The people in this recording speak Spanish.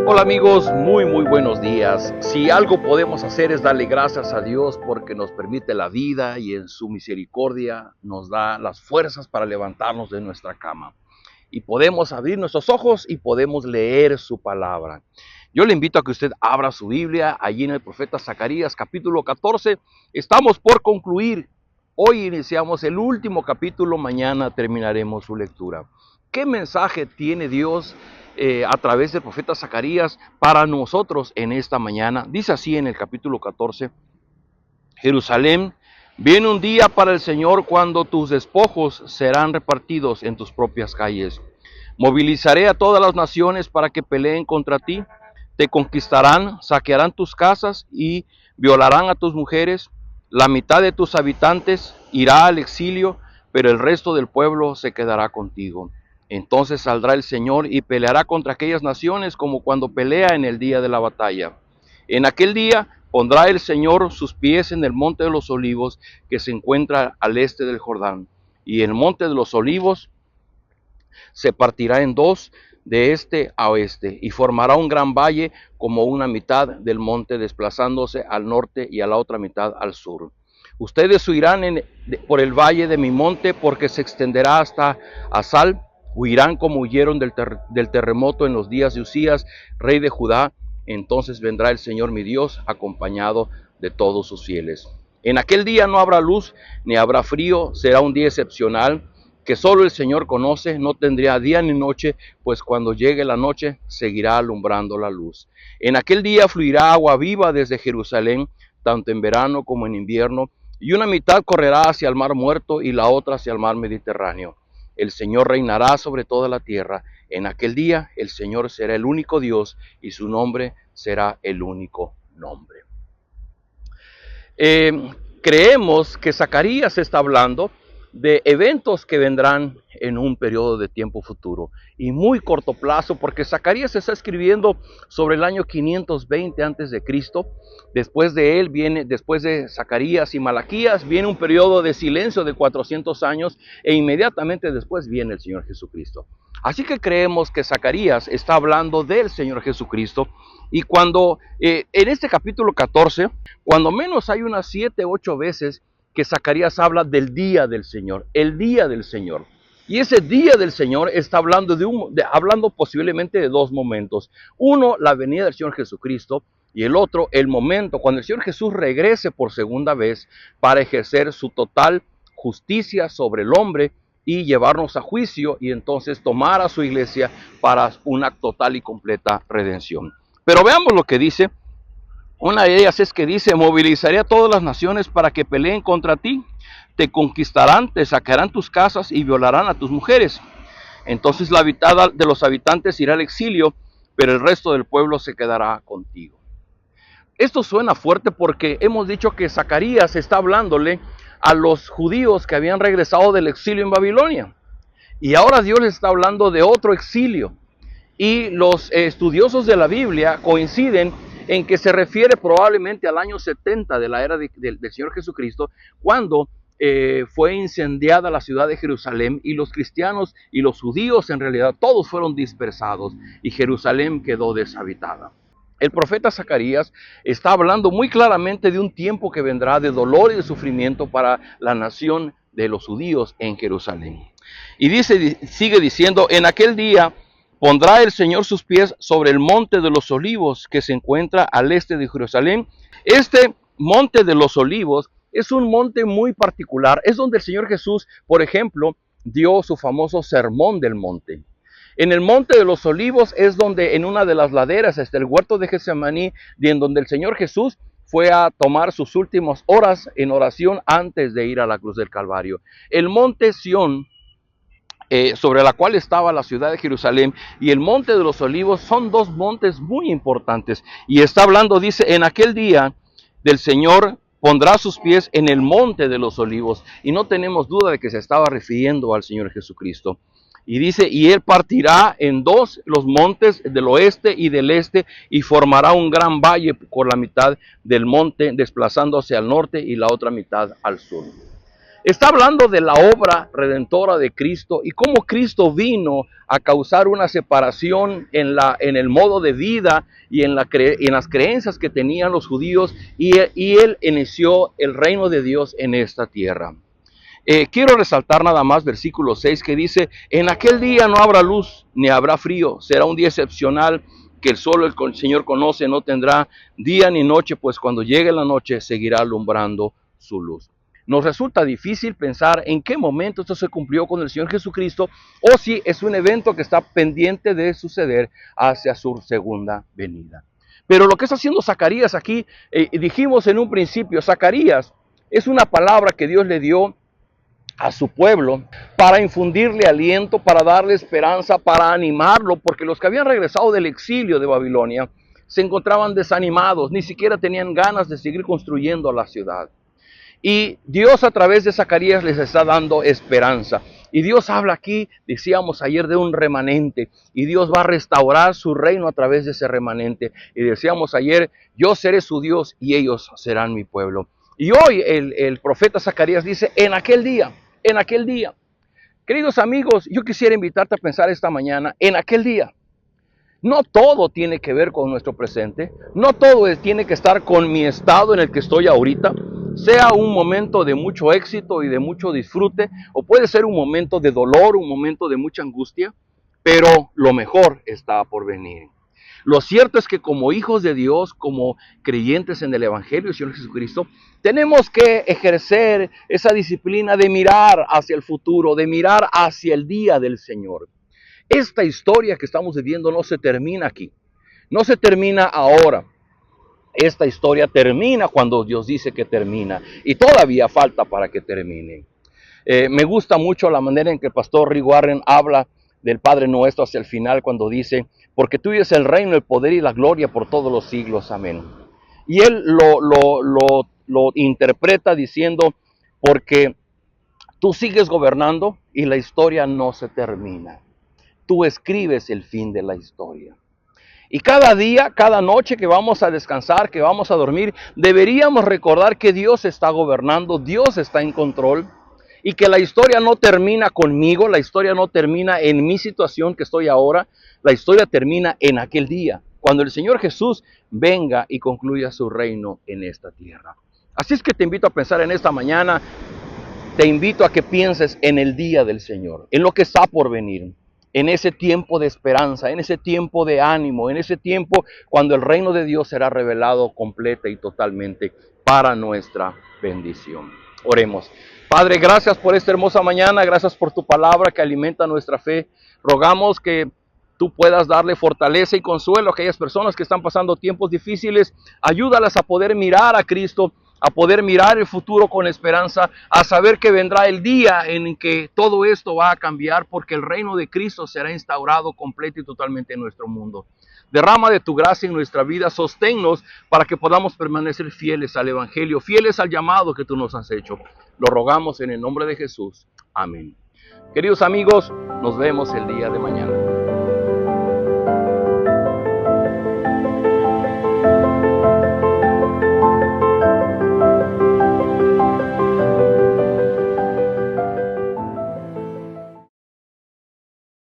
Hola amigos, muy buenos días. Si algo podemos hacer es darle gracias a Dios porque nos permite la vida y en su misericordia nos da las fuerzas para levantarnos de nuestra cama. Y podemos abrir nuestros ojos y podemos leer su palabra. Yo le invito a que usted abra su Biblia allí en el profeta Zacarías capítulo 14. Estamos por concluir. Hoy iniciamos el último capítulo, mañana terminaremos su lectura. ¿Qué mensaje tiene Dios a través del profeta Zacarías para nosotros en esta mañana? Dice así en el capítulo 14: Jerusalén, viene un día para el Señor cuando tus despojos serán repartidos en tus propias calles. Movilizaré a todas las naciones para que peleen contra ti. Te conquistarán, saquearán tus casas y violarán a tus mujeres. La mitad de tus habitantes irá al exilio, pero el resto del pueblo se quedará contigo. Entonces saldrá el Señor y peleará contra aquellas naciones como cuando pelea en el día de la batalla. En aquel día pondrá el Señor sus pies en el monte de los olivos que se encuentra al este del Jordán. Y el monte de los olivos se partirá en dos de este a oeste y formará un gran valle como una mitad del monte desplazándose al norte y a la otra mitad al sur. Ustedes huirán por el valle de mi monte porque se extenderá hasta Asal. Huirán como huyeron del terremoto en los días de Usías, rey de Judá. Entonces vendrá el Señor mi Dios acompañado de todos sus fieles. En aquel día no habrá luz ni habrá frío, será un día excepcional que solo el Señor conoce, no tendrá día ni noche, pues cuando llegue la noche seguirá alumbrando la luz. En aquel día fluirá agua viva desde Jerusalén, tanto en verano como en invierno, y una mitad correrá hacia el mar Muerto y la otra hacia el mar Mediterráneo. El Señor reinará sobre toda la tierra. En aquel día el Señor será el único Dios y su nombre será el único nombre. Creemos que Zacarías está hablando de eventos que vendrán en un periodo de tiempo futuro y muy corto plazo, porque Zacarías está escribiendo sobre el año 520 antes de Cristo. Después de Zacarías y Malaquías, viene un periodo de silencio de 400 años e inmediatamente después viene el Señor Jesucristo. Así que creemos que Zacarías está hablando del Señor Jesucristo. Y cuando en este capítulo 14, cuando menos hay unas 7, 8 veces que Zacarías habla del día del Señor, el día del Señor. Y ese día del Señor está hablando hablando posiblemente de dos momentos. Uno, la venida del Señor Jesucristo, y el otro, el momento cuando el Señor Jesús regrese por segunda vez para ejercer su total justicia sobre el hombre y llevarnos a juicio y entonces tomar a su iglesia para una total y completa redención. Pero veamos lo que dice. Una de ellas es que dice: movilizaré a todas las naciones para que peleen contra ti, te conquistarán, te sacarán tus casas y violarán a tus mujeres. Entonces la mitad de los habitantes irá al exilio, pero el resto del pueblo se quedará contigo. Esto suena fuerte porque hemos dicho que Zacarías está hablándole a los judíos que habían regresado del exilio en Babilonia. Y ahora Dios les está hablando de otro exilio. Y los estudiosos de la Biblia coinciden en que se refiere probablemente al año 70 de la era del Señor Jesucristo, cuando fue incendiada la ciudad de Jerusalén y los cristianos y los judíos en realidad todos fueron dispersados y Jerusalén quedó deshabitada. El profeta Zacarías está hablando muy claramente de un tiempo que vendrá de dolor y de sufrimiento para la nación de los judíos en Jerusalén. Y sigue diciendo: en aquel día pondrá el Señor sus pies sobre el monte de los olivos que se encuentra al este de Jerusalén. Este monte de los olivos es un monte muy particular. Es donde el Señor Jesús, por ejemplo, dio su famoso sermón del monte. En el monte de los olivos es donde en una de las laderas está el huerto de Getsemaní, y en donde el Señor Jesús fue a tomar sus últimas horas en oración antes de ir a la cruz del Calvario. El monte Sión, sobre la cual estaba la ciudad de Jerusalén, y el monte de los olivos son dos montes muy importantes. Y está hablando, dice: en aquel día del Señor pondrá sus pies en el monte de los olivos. Y no tenemos duda de que se estaba refiriendo al Señor Jesucristo. Y dice: y él partirá en dos los montes del oeste y del este, y formará un gran valle por la mitad del monte, desplazándose al norte y la otra mitad al sur. Está hablando de la obra redentora de Cristo y cómo Cristo vino a causar una separación en el modo de vida y en las creencias que tenían los judíos, y Él inició el reino de Dios en esta tierra. Quiero resaltar nada más versículo 6 que dice: en aquel día no habrá luz ni habrá frío, será un día excepcional que solo el Señor conoce, no tendrá día ni noche, pues cuando llegue la noche seguirá alumbrando su luz. Nos resulta difícil pensar en qué momento esto se cumplió con el Señor Jesucristo, o si es un evento que está pendiente de suceder hacia su segunda venida. Pero lo que está haciendo Zacarías aquí, dijimos en un principio, Zacarías es una palabra que Dios le dio a su pueblo para infundirle aliento, para darle esperanza, para animarlo, porque los que habían regresado del exilio de Babilonia se encontraban desanimados, ni siquiera tenían ganas de seguir construyendo la ciudad. Y Dios a través de Zacarías les está dando esperanza. Y Dios habla aquí, decíamos ayer, de un remanente. Y Dios va a restaurar su reino a través de ese remanente. Y decíamos ayer, yo seré su Dios y ellos serán mi pueblo. Y hoy el profeta Zacarías dice, en aquel día, en aquel día. Queridos amigos, yo quisiera invitarte a pensar esta mañana, en aquel día. No todo tiene que ver con nuestro presente, no todo tiene que estar con mi estado en el que estoy ahorita, sea un momento de mucho éxito y de mucho disfrute, o puede ser un momento de dolor, un momento de mucha angustia, pero lo mejor está por venir. Lo cierto es que como hijos de Dios, como creyentes en el Evangelio del Señor Jesucristo, tenemos que ejercer esa disciplina de mirar hacia el futuro, de mirar hacia el día del Señor. Esta historia que estamos viviendo no se termina aquí, no se termina ahora. Esta historia termina cuando Dios dice que termina, y todavía falta para que termine. Me gusta mucho la manera en que el pastor Rick Warren habla del Padre Nuestro hacia el final, cuando dice, porque tuyo es el reino, el poder y la gloria por todos los siglos, amén. Y él lo interpreta diciendo, porque tú sigues gobernando y la historia no se termina. Tú escribes el fin de la historia. Y cada día, cada noche que vamos a descansar, que vamos a dormir, deberíamos recordar que Dios está gobernando, Dios está en control, y que la historia no termina conmigo, la historia no termina en mi situación que estoy ahora, la historia termina en aquel día, cuando el Señor Jesús venga y concluya su reino en esta tierra. Así es que te invito a pensar en esta mañana, te invito a que pienses en el día del Señor, en lo que está por venir, en ese tiempo de esperanza, en ese tiempo de ánimo, en ese tiempo cuando el reino de Dios será revelado completa y totalmente para nuestra bendición. Oremos. Padre, gracias por esta hermosa mañana, gracias por tu palabra que alimenta nuestra fe. Rogamos que tú puedas darle fortaleza y consuelo a aquellas personas que están pasando tiempos difíciles. Ayúdalas a poder mirar a Cristo, a poder mirar el futuro con esperanza, a saber que vendrá el día en que todo esto va a cambiar, porque el reino de Cristo será instaurado completo y totalmente en nuestro mundo. Derrama de tu gracia en nuestra vida, sosténnos para que podamos permanecer fieles al Evangelio, fieles al llamado que tú nos has hecho. Lo rogamos en el nombre de Jesús. Amén. Queridos amigos, nos vemos el día de mañana.